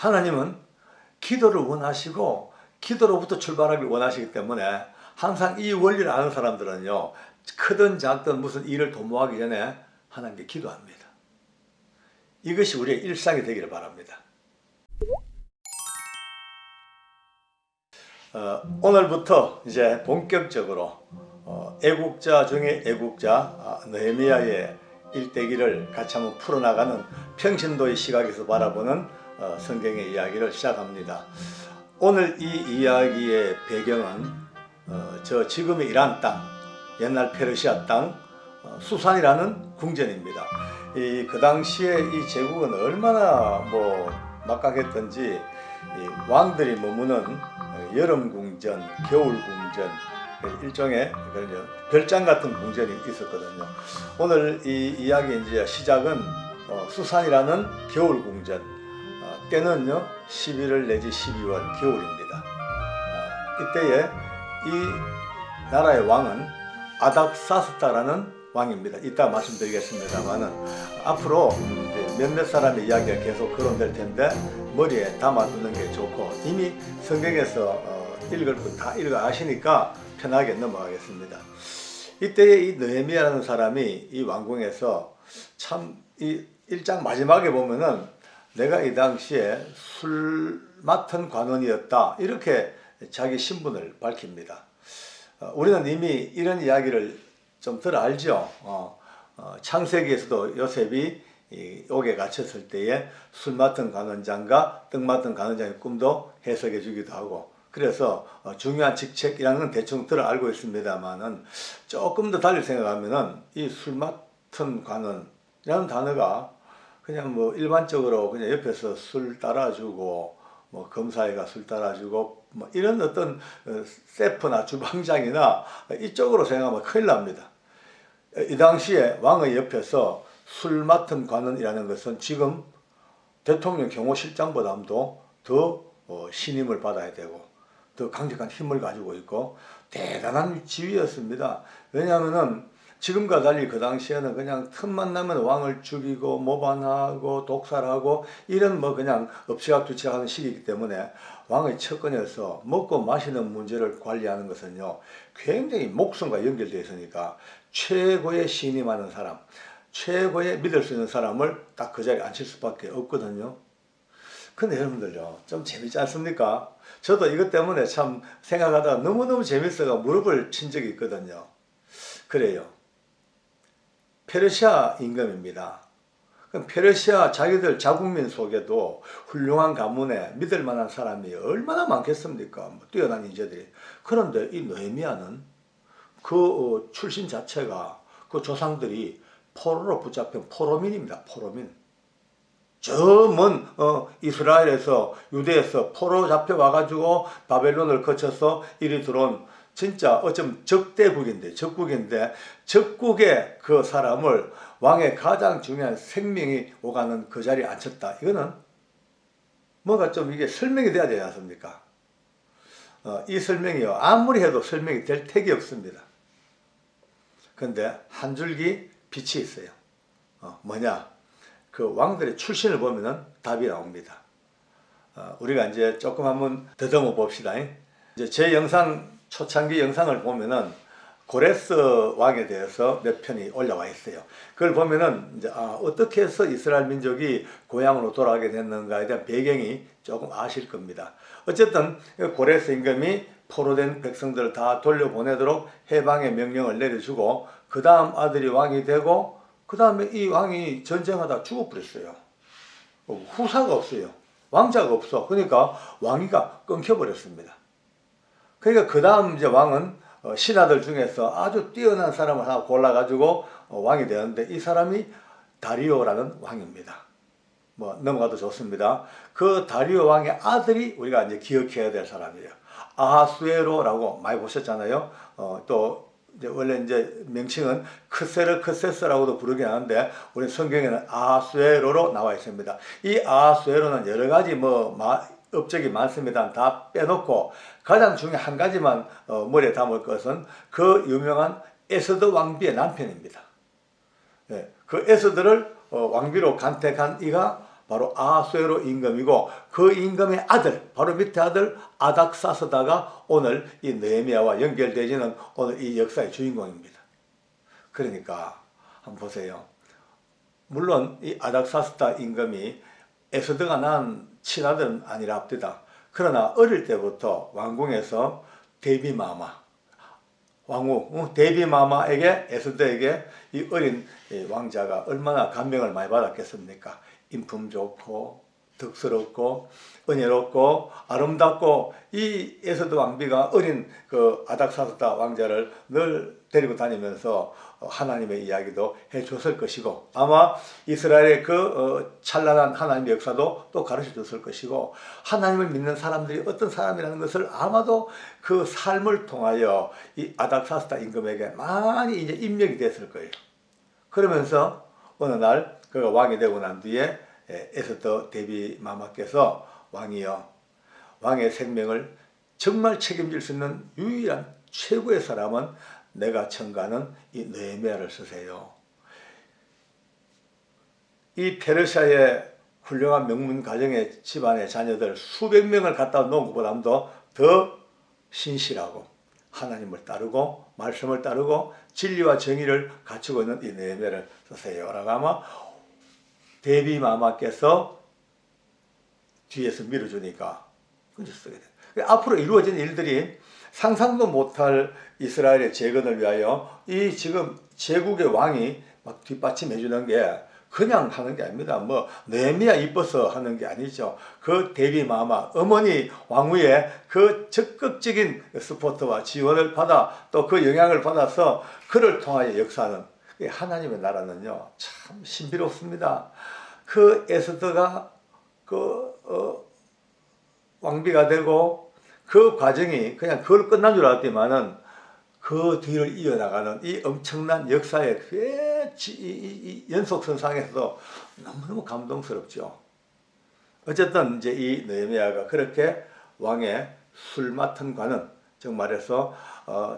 하나님은 기도를 원하시고 기도로부터 출발하길 원하시기 때문에 항상 이 원리를 아는 사람들은요, 크든 작든 무슨 일을 도모하기 전에 하나님께 기도합니다. 이것이 우리의 일상이 되기를 바랍니다. 오늘부터 이제 본격적으로 애국자 중에 애국자 느헤미야의 일대기를 같이 한번 풀어나가는 평신도의 시각에서 바라보는 성경의 이야기를 시작합니다. 오늘 이 이야기의 배경은 저 지금의 이란 땅, 옛날 페르시아 땅 수산이라는 궁전입니다. 그 당시에 이 제국은 얼마나 막강했던지 왕들이 머무는 여름 궁전, 겨울 궁전, 일종의 별장 같은 궁전이 있었거든요. 오늘 이 이야기 이제 시작은 수산이라는 겨울 궁전, 때는요 11월 내지 12월 겨울입니다. 이때에 이 나라의 왕은 아닥사스다라는 왕입니다. 이따 말씀드리겠습니다만은 앞으로 몇몇 사람의 이야기가 계속 거론될 텐데 머리에 담아두는 게 좋고, 이미 성경에서 읽을 분 다 읽어 아시니까 편하게 넘어가겠습니다. 이때에 이 느헤미야라는 사람이 이 왕궁에서 참 이 1장 마지막에 보면은 내가 이 당시에 술 맡은 관원이었다, 이렇게 자기 신분을 밝힙니다. 우리는 이미 이런 이야기를 좀 덜 알죠. 창세기에서도 요셉이 옥에 갇혔을 때에 술 맡은 관원장과 떡 맡은 관원장의 꿈도 해석해 주기도 하고, 그래서 중요한 직책이라는 건 대충 들어 알고 있습니다만은 조금 더 달리 생각하면은 이 술 맡은 관원이라는 단어가 그냥 일반적으로 그냥 옆에서 술 따라주고 검사회가 술 따라주고 이런 어떤 세프나 주방장이나 이쪽으로 생각하면 큰일 납니다. 이 당시에 왕의 옆에서 술 맡은 관원이라는 것은 지금 대통령 경호실장보다도 더 신임을 받아야 되고 더 강력한 힘을 가지고 있고 대단한 지위였습니다. 왜냐하면은 지금과 달리 그 당시에는 그냥 틈만 나면 왕을 죽이고 모반하고 독살하고 이런 그냥 엎치락뒤치락하는 시기이기 때문에 왕의 처근에서 먹고 마시는 문제를 관리하는 것은요 굉장히 목숨과 연결되어 있으니까 최고의 신임하는 사람, 최고의 믿을 수 있는 사람을 딱 그 자리에 앉힐 수밖에 없거든요. 근데 여러분들요, 좀 재밌지 않습니까? 저도 이것 때문에 참 생각하다가 너무너무 재밌어가 무릎을 친 적이 있거든요. 그래요. 페르시아 임금입니다. 그럼 페르시아 자기들 자국민 속에도 훌륭한 가문에 믿을 만한 사람이 얼마나 많겠습니까? 뛰어난 인재들이. 그런데 이 느헤미야는 그 출신 자체가 그 조상들이 포로로 붙잡힌 포로민입니다. 포로민. 저 먼 이스라엘에서 유대에서 포로 잡혀와가지고 바벨론을 거쳐서 이리 들어온 진짜 어쩜 적대국인데 적국의 그 사람을 왕의 가장 중요한 생명이 오가는 그 자리에 앉혔다. 이거는 뭔가 좀 이게 설명이 돼야 되지 않습니까? 이 설명이요 아무리 해도 설명이 될 택이 없습니다. 근데 한 줄기 빛이 있어요. 뭐냐? 그 왕들의 출신을 보면은 답이 나옵니다. 우리가 이제 조금 한번 더듬어 봅시다. 이제 제 영상 초창기 영상을 보면은 고레스 왕에 대해서 몇 편이 올라와 있어요. 그걸 보면은 이제 어떻게 해서 이스라엘 민족이 고향으로 돌아가게 됐는가에 대한 배경이 조금 아실 겁니다. 어쨌든 고레스 임금이 포로된 백성들을 다 돌려보내도록 해방의 명령을 내려주고 그 다음 아들이 왕이 되고 그 다음에 이 왕이 전쟁하다 죽어버렸어요. 후사가 없어요. 왕자가 없어. 그러니까 왕위가 끊겨버렸습니다. 그러니까 그 다음 이제 왕은 신하들 중에서 아주 뛰어난 사람을 하나 골라가지고 왕이 되었는데 이 사람이 다리오라는 왕입니다. 넘어가도 좋습니다. 그 다리오 왕의 아들이 우리가 이제 기억해야 될 사람이에요. 아하수에로라고 많이 보셨잖아요. 또 이제 원래 이제 명칭은 크세르크세스라고도 부르긴 하는데 우리 성경에는 아하수에로로 나와 있습니다. 이 아하수에로는 여러 가지 업적이 많습니다. 다 빼놓고 가장 중요한 한 가지만 머리에 담을 것은 그 유명한 에스더 왕비의 남편입니다. 그 에스더를 왕비로 간택한 이가 바로 아수에로 임금이고 그 임금의 아들, 바로 밑에 아들 아닥사스다가 오늘 이 느헤미야와 연결되지는 오늘 이 역사의 주인공입니다. 그러니까 한번 보세요. 물론 이 아닥사스다 임금이 에스더가 낳은 친아들은 아니랍니다. 그러나 어릴 때부터 왕궁에서 데비마마, 왕후 데비마마에게, 에스더에게 이 어린 왕자가 얼마나 감명을 많이 받았겠습니까? 인품 좋고 덕스럽고 은혜롭고 아름답고, 이 에스더 왕비가 어린 그 아닥사스다 왕자를 늘 데리고 다니면서 하나님의 이야기도 해줬을 것이고, 아마 이스라엘의 그 찬란한 하나님의 역사도 또 가르쳐 줬을 것이고, 하나님을 믿는 사람들이 어떤 사람이라는 것을 아마도 그 삶을 통하여 이 아닥사스다 임금에게 많이 이제 입력이 됐을 거예요. 그러면서 어느 날 그가 왕이 되고 난 뒤에 에스더 데비마마께서 왕이여, 왕의 생명을 정말 책임질 수 있는 유일한 최고의 사람은 내가 청가하는 이 느헤미야를 쓰세요. 이 페르시아의 훌륭한 명문 가정의 집안의 자녀들 수백 명을 갖다 놓은 것보다도 더 신실하고 하나님을 따르고 말씀을 따르고 진리와 정의를 갖추고 있는 이 느헤미야를 쓰세요 라고 아마 데비마마께서 뒤에서 밀어주니까 그렇게 쓰게 돼요. 앞으로 이루어진 일들이 상상도 못할 이스라엘의 재건을 위하여 이 지금 제국의 왕이 막 뒷받침해 주는 게 그냥 하는 게 아닙니다. 뭐 느헤미야 이뻐서 하는 게 아니죠. 그 데비마마 어머니 왕후의 그 적극적인 스포트와 지원을 받아 또 그 영향을 받아서 그를 통하여 역사하는 하나님의 나라는요 참 신비롭습니다. 그 에스더가 왕비가 되고 그 과정이 그냥 그걸 끝난 줄 알았지만은 그 뒤를 이어나가는 이 엄청난 역사의 이 연속선상에서도 너무너무 감동스럽죠. 어쨌든 이제 이 느헤미야가 그렇게 왕의 술 맡은 관은 정말해서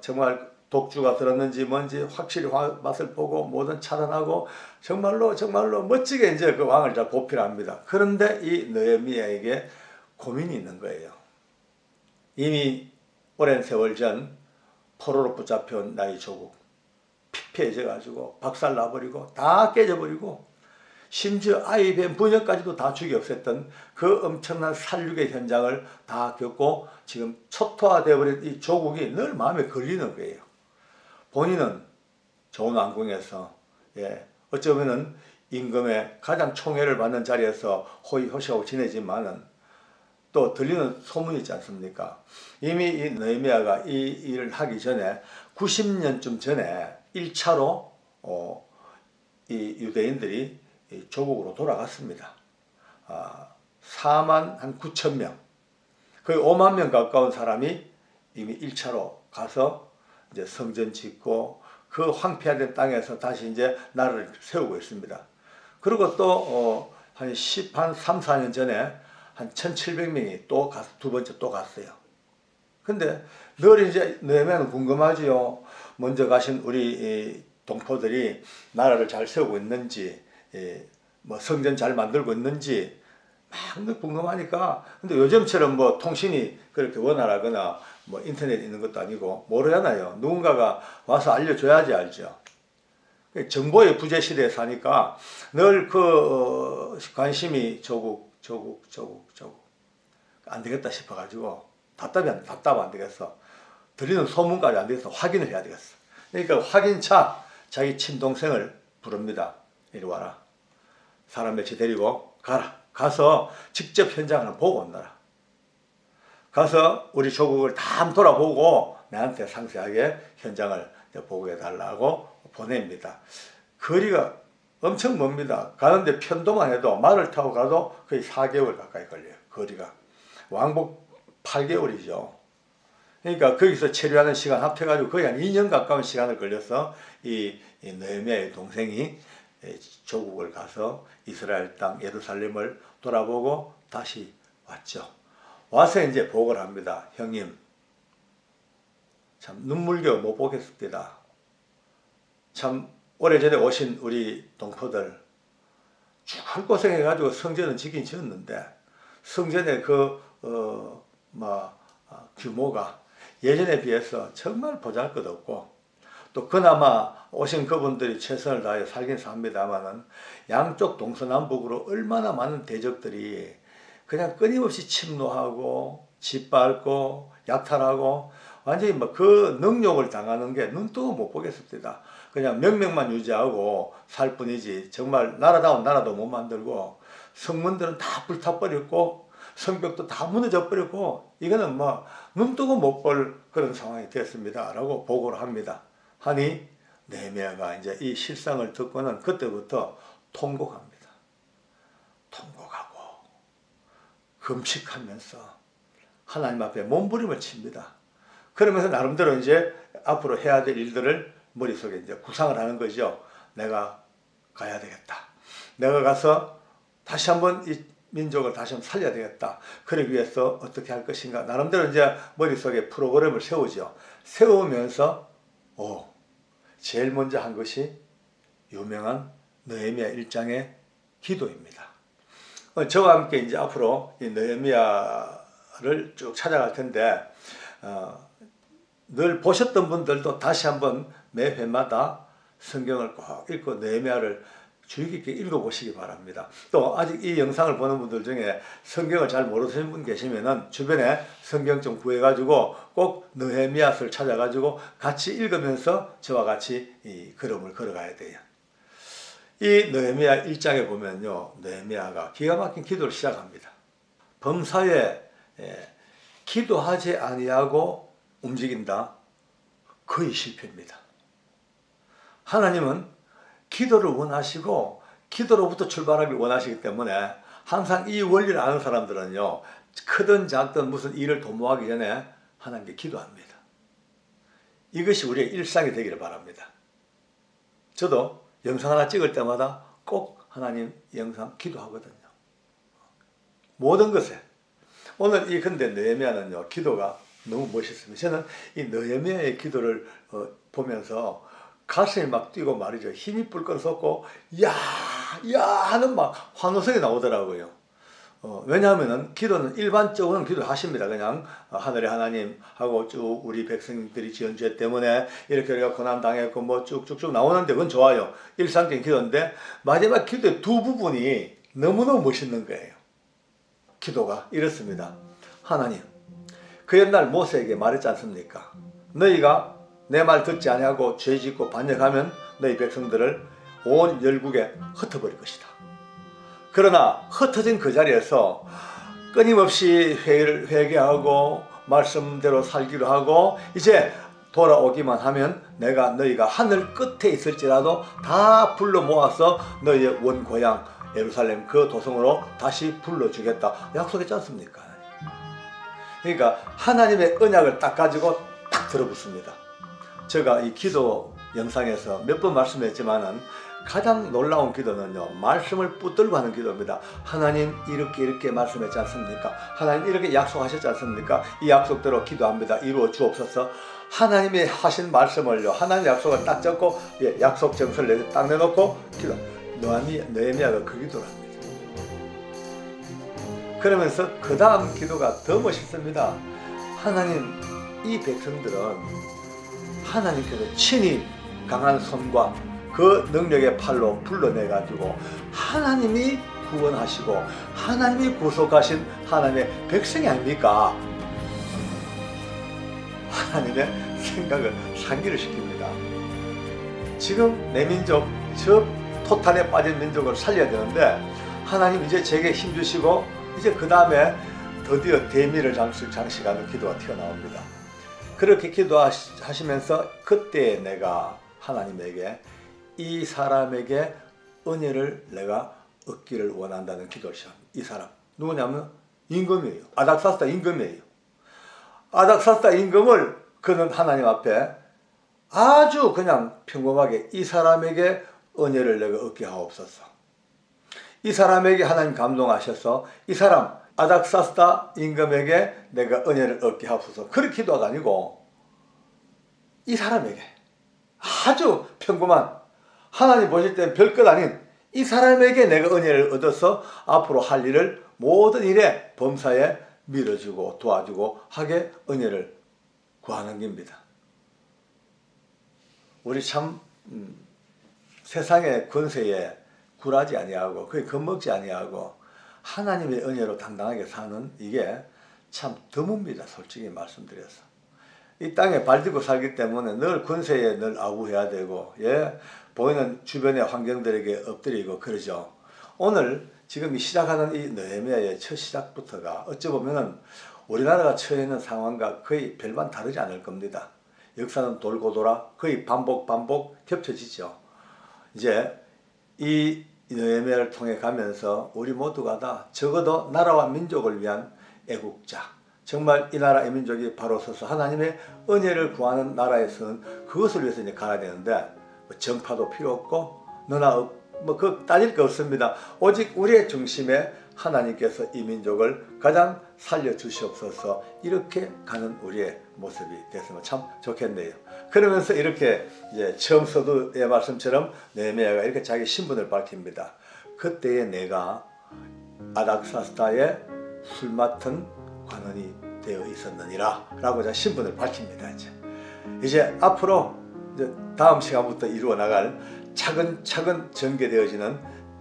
정말 독주가 들었는지 뭔지 확실히 맛을 보고 뭐든 차단하고 정말로 멋지게 이제 그 왕을 잘 보필합니다. 그런데 이 느헤미야에게 고민이 있는 거예요. 이미 오랜 세월 전 포로로 붙잡혀온 나의 조국 피폐해져 가지고 박살나버리고 다 깨져버리고 심지어 아이 뱀 부녀까지도 다 죽여 없앴던 그 엄청난 살육의 현장을 다 겪고 지금 초토화되어버린 이 조국이 늘 마음에 걸리는 거예요. 본인은 좋은 왕궁에서 어쩌면은 임금의 가장 총애를 받는 자리에서 호의호식하고 지내지만은 또 들리는 소문이 있지 않습니까? 이미 이 느헤미야가 이 일을 하기 전에 90년쯤 전에 1차로 이 유대인들이 조국으로 돌아갔습니다. 4만 한 9천 명, 거의 5만 명 가까운 사람이 이미 1차로 가서 이제 성전 짓고 그 황폐화된 땅에서 다시 이제 나라를 세우고 있습니다. 그리고 또 한 3, 4년 전에 한 1,700명이 또 두 번째 또 갔어요. 근데 늘 이제 느헤미야는 궁금하지요. 먼저 가신 우리 동포들이 나라를 잘 세우고 있는지, 뭐 성전 잘 만들고 있는지 막 궁금하니까. 근데 요즘처럼 뭐 통신이 그렇게 원활하거나 뭐 인터넷 있는 것도 아니고 모르잖아요. 누군가가 와서 알려줘야지 알죠. 정보의 부재 시대에 사니까 늘 그 관심이 조국 안 되겠다 싶어가지고 답답 안 되겠어. 들리는 소문까지 안 되겠어. 확인을 해야 되겠어. 그러니까 확인차 자기 친동생을 부릅니다. 이리 와라. 사람 며칠 데리고 가라. 가서 직접 현장을 보고 온다라. 가서 우리 조국을 다 한번 돌아보고 나한테 상세하게 현장을 보고해달라고 보냅니다. 거리가 엄청 멉니다. 가는데 편도만 해도 말을 타고 가도 거의 4개월 가까이 걸려요. 거리가. 왕복 8개월이죠. 그러니까 거기서 체류하는 시간 합해가지고 거의 한 2년 가까운 시간을 걸려서 이 느헤미야의 동생이 조국을 가서 이스라엘 땅 예루살렘을 돌아보고 다시 왔죠. 와서 이제 보고를 합니다. 형님, 참 눈물겨 못 보겠습니다. 참 오래전에 오신 우리 동포들 죽을고생해가지고 성전은 지긴 지었는데 성전의 규모가 예전에 비해서 정말 보잘것없고, 또 그나마 오신 그분들이 최선을 다해 살긴 삽니다만은 양쪽 동서남북으로 얼마나 많은 대적들이 그냥 끊임없이 침노하고 짓밟고 약탈하고 완전히 그 능욕을 당하는 게 눈뜨고 못 보겠습니다. 그냥 명맥만 유지하고 살 뿐이지 정말 나라다운 나라도 못 만들고 성문들은 다 불타버렸고 성벽도 다 무너져 버렸고 이거는 눈뜨고 못 볼 그런 상황이 됐습니다 라고 보고를 합니다. 하니 느헤미야가 이제 이 실상을 듣고는 그때부터 통곡합니다. 통곡하고 금식하면서 하나님 앞에 몸부림을 칩니다. 그러면서 나름대로 이제 앞으로 해야 될 일들을 머릿속에 이제 구상을 하는 거죠. 내가 가야 되겠다. 내가 가서 다시 한번 이 민족을 다시 한번 살려야 되겠다. 그러기 위해서 어떻게 할 것인가. 나름대로 이제 머릿속에 프로그램을 세우죠. 세우면서 제일 먼저 한 것이 유명한 느헤미야 1장의 기도입니다. 저와 함께 이제 앞으로 이 느헤미야를 쭉 찾아갈 텐데 늘 보셨던 분들도 다시 한번 매 회마다 성경을 꼭 읽고 느헤미야를 주의 깊게 읽어보시기 바랍니다. 또 아직 이 영상을 보는 분들 중에 성경을 잘 모르시는 분 계시면은 주변에 성경 좀 구해가지고 꼭 느헤미야서를 찾아가지고 같이 읽으면서 저와 같이 이 걸음을 걸어가야 돼요. 이 느헤미야 1장에 보면요, 느헤미야가 기가 막힌 기도를 시작합니다. 범사에 기도하지 아니하고 움직인다. 거의 실패입니다. 하나님은 기도를 원하시고 기도로부터 출발하길 원하시기 때문에 항상 이 원리를 아는 사람들은요, 크든 작든 무슨 일을 도모하기 전에 하나님께 기도합니다. 이것이 우리의 일상이 되기를 바랍니다. 저도 영상 하나 찍을 때마다 꼭 하나님 영상 기도하거든요. 모든 것에. 오늘 근데 느헤미야는요, 기도가 너무 멋있습니다. 저는 이 느헤미야의 기도를 보면서 가슴이 막 뛰고 말이죠. 힘이 불끈 솟고 야 하는 환호성이 나오더라고요. 왜냐하면은 기도는 일반적으로는 기도하십니다. 그냥 하늘의 하나님하고 쭉 우리 백성들이 지은 죄 때문에 이렇게 우리가 고난 당했고 쭉쭉쭉 나오는데 그건 좋아요. 일상적인 기도인데 마지막 기도의 두 부분이 너무너무 멋있는 거예요. 기도가 이렇습니다. 하나님, 그 옛날 모세에게 말했지 않습니까? 너희가 내 말 듣지 아니하고 죄짓고 반역하면 너희 백성들을 온 열국에 흩어버릴 것이다. 그러나 흩어진 그 자리에서 끊임없이 회개하고 말씀대로 살기로 하고 이제 돌아오기만 하면 내가 너희가 하늘 끝에 있을지라도 다 불러 모아서 너희의 원고향 예루살렘 그 도성으로 다시 불러주겠다. 약속했지 않습니까? 그러니까 하나님의 언약을 딱 가지고 딱 들어붙습니다. 제가 이 기도 영상에서 몇 번 말씀했지만은 가장 놀라운 기도는요, 말씀을 붙들고 하는 기도입니다. 하나님 이렇게 말씀했지 않습니까? 하나님 이렇게 약속하셨지 않습니까? 이 약속대로 기도합니다. 이루어 주옵소서. 하나님이 하신 말씀을요, 하나님 약속을 딱 적고 약속 정서를 딱 내놓고 기도. 느헤미야가 그 기도를 합니다. 그러면서 그 다음 기도가 더 멋있습니다. 하나님, 이 백성들은 하나님께서 친히 강한 손과 그 능력의 팔로 불러내가지고 하나님이 구원하시고 하나님이 구속하신 하나님의 백성이 아닙니까? 하나님의 생각을 상기를 시킵니다. 지금 내 민족, 저 토탄에 빠진 민족을 살려야 되는데 하나님 이제 제게 힘주시고 이제 그 다음에 드디어 대미를 장식하는 기도가 튀어나옵니다. 그렇게 기도하시면서 그때 내가 하나님에게 이 사람에게 은혜를 내가 얻기를 원한다는 기도를 시작합니다. 이 사람 누구냐면 임금이에요. 아닥사스다 임금이에요. 아닥사스다 임금을 그는 하나님 앞에 아주 그냥 평범하게 이 사람에게 은혜를 내가 얻게 하옵소서. 이 사람에게 하나님 감동하셔서 이 사람 아닥사스다 임금에게 내가 은혜를 얻게 하옵소서. 그렇게 기도가 아니고 이 사람에게 아주 평범한 하나님 보실 때는 별것 아닌 이 사람에게 내가 은혜를 얻어서 앞으로 할 일을 모든 일에 범사에 밀어주고 도와주고 하게 은혜를 구하는 겁니다. 우리 참 세상의 권세에 굴하지 아니하고 거의 겁먹지 아니하고 하나님의 은혜로 당당하게 사는 이게 참 드뭅니다. 솔직히 말씀드려서. 이 땅에 발디고 살기 때문에 늘 권세에 늘 아우해야 되고, 보이는 주변의 환경들에게 엎드리고 그러죠. 오늘 지금 시작하는 이 느헤미야의 첫 시작부터가 어찌 보면은 우리나라가 처해 있는 상황과 거의 별반 다르지 않을 겁니다. 역사는 돌고 돌아 거의 반복 겹쳐지죠. 이제 이 느헤미야를 통해 가면서 우리 모두가 다 적어도 나라와 민족을 위한 애국자, 정말 이 나라 이 민족이 바로 서서 하나님의 은혜를 구하는 나라에서는 그것을 위해서 이제 가야 되는데 정파도 필요 없고 너나 그 따질 게 없습니다. 오직 우리의 중심에 하나님께서 이 민족을 가장 살려주시옵소서. 이렇게 가는 우리의 모습이 됐으면 참 좋겠네요. 그러면서 이렇게 이제 처음 서두의 말씀처럼 느헤미야가 이렇게 자기 신분을 밝힙니다. 그때에 내가 아닥사스다의 술 맡은 관원이 되어 있었느니라 라고 자 신분을 밝힙니다. 이제 앞으로 이제 다음 시간부터 이루어 나갈 차근차근 전개되어지는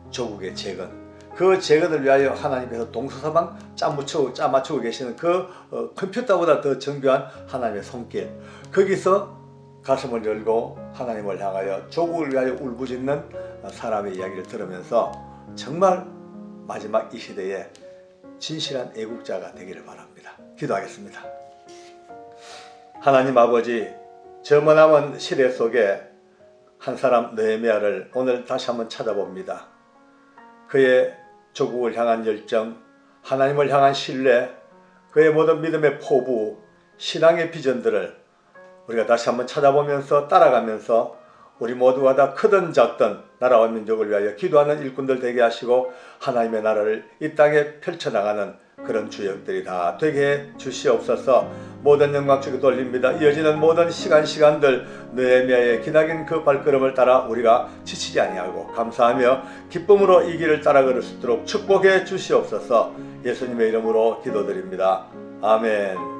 조국의 재건, 그 재건을 위하여 하나님께서 동서사방 짜맞추고 계시는 그 컴퓨터보다 더 정교한 하나님의 손길, 거기서 가슴을 열고 하나님을 향하여 조국을 위하여 울부짖는 사람의 이야기를 들으면서 정말 마지막 이 시대에 진실한 애국자가 되기를 바랍니다. 기도하겠습니다. 하나님 아버지, 저 머나먼 시대 속에 한 사람 느헤미야를 오늘 다시 한번 찾아봅니다. 그의 조국을 향한 열정, 하나님을 향한 신뢰, 그의 모든 믿음의 포부, 신앙의 비전들을 우리가 다시 한번 찾아보면서 따라가면서 우리 모두가 다 크든 작든 나라와 민족을 위하여 기도하는 일꾼들 되게 하시고 하나님의 나라를 이 땅에 펼쳐나가는 그런 주역들이 다 되게 해 주시옵소서. 모든 영광 주께 돌립니다. 이어지는 모든 시간들 느헤미야의 기나긴 그 발걸음을 따라 우리가 지치지 아니하고 감사하며 기쁨으로 이 길을 따라 걸을 수 있도록 축복해 주시옵소서. 예수님의 이름으로 기도드립니다. 아멘.